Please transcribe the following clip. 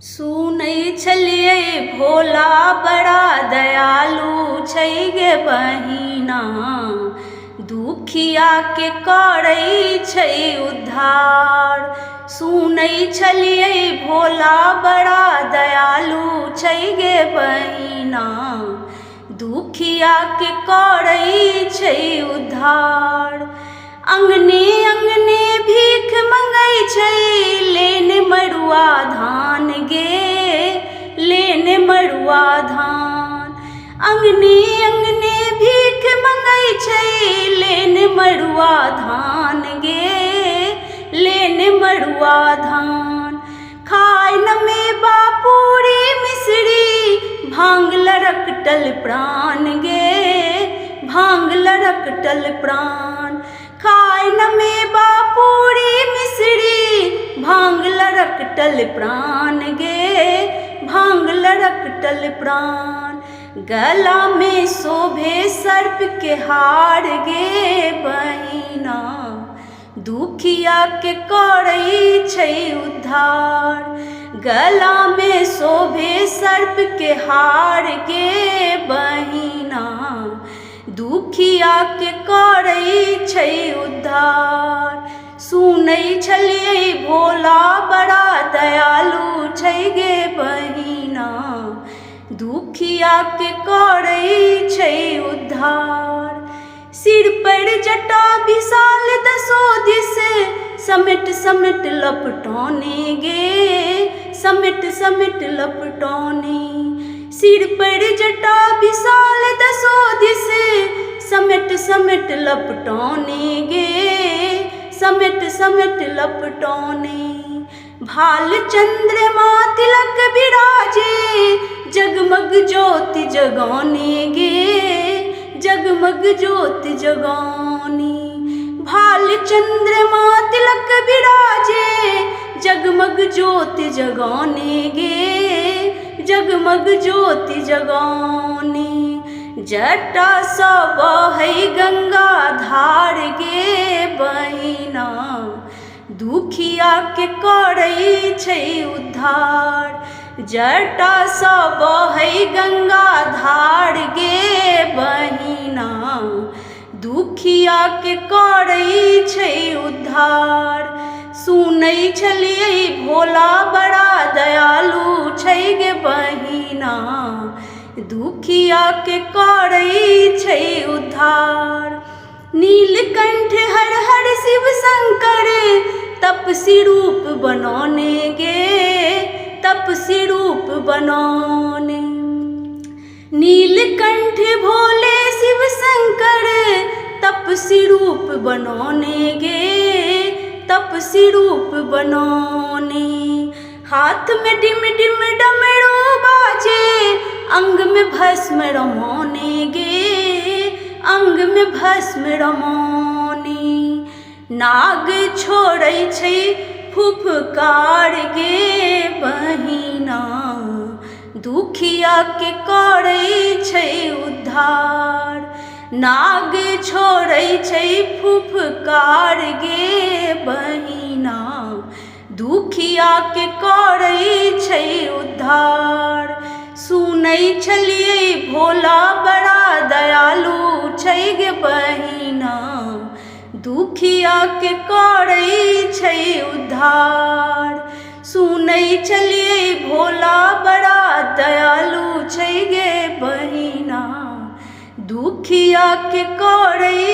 सुनै छलियै भोला बड़ा दयालु छै गे बहिना, दुखिया के करै छै उद्धार। सुनै छलियै भोला बड़ा दयालु छै गे बहिना, दुखिया के करै छै उद्धार। अंगने अंगने भीख मंगै छै लेने मड़ुआ धान गे, लेने मड़ुआ धान। अंगने अंगने भीख मंगै छै लेने मड़ुआ धान गे, लेने मड़ुआ धान। खाय न में बापूरी मिश्री भांग लरकटल प्राण गे, भांग लरकटल प्राण। खाय न में बापूरी मिश्री भांग लरकटल प्राण गे, भांग लरकटल प्राण। गला में शोभे सर्प के हार गे बहिना, दुखिया के करै छै उद्धार। गला में शोभे सर्प के हार गे बहिना, दुखिया के करै छै उद्धार। सुनै छलियै भोला बड़ा दयालु छै गे बहिना, दुखिया के करै छै उद्धार। सिर पर जटा विशाल दसो दिस समेट समेट लपटौने गे, समेट समेट लपटौने। सिर पर जटा विशाल दसो दिस समेट समेट लपटौने गे, समेट समेट लपटौने। भाल चंद्रमा तिलक विराजे जगमग ज्योति जगौने गे, जगमग ज्योति जगौने। भाल चंद्रमा तिलक विराजे जगमग ज्योति जगौने गे, जगमग ज्योति जगौने। जटा सँ बहै गंगा धार गे बहिना, दुखिया के करै छै उद्धार। जटा सँ बहै गंगा धार गे बहिना, दुखिया के करै छै उद्धार। सुनै छलियै भोला बड़ा दयालु छै गे बहिना, दुखिया के करै छै उद्धार। नीलकंठ हर हर शिव शंकर तपसी रूप बनौने गे, तपसी रूप बनौने। नीलकंठ भोले शिव शंकर तपसी रूप बनौने गे, तपसी रूप बनौने। हाथ में डिम डिम डमरू बाजे अंग में भस्म रमौने गे, अंग में भस्म रमौने। नाग छोड़ै छै फुफकार गे बहिना, दुखिया के करै छै उद्धार। नाग छोड़ै छै फुफकार गे बहिना, दुखिया के करै छै उद्धार। सुनै छलियै भोला बड़ा दयालु छै गे बहिना, दुखिया के करै छै उद्धार। सुनै छलियै भोला बड़ा दयालु छै गे बहिना, दुखिया के करै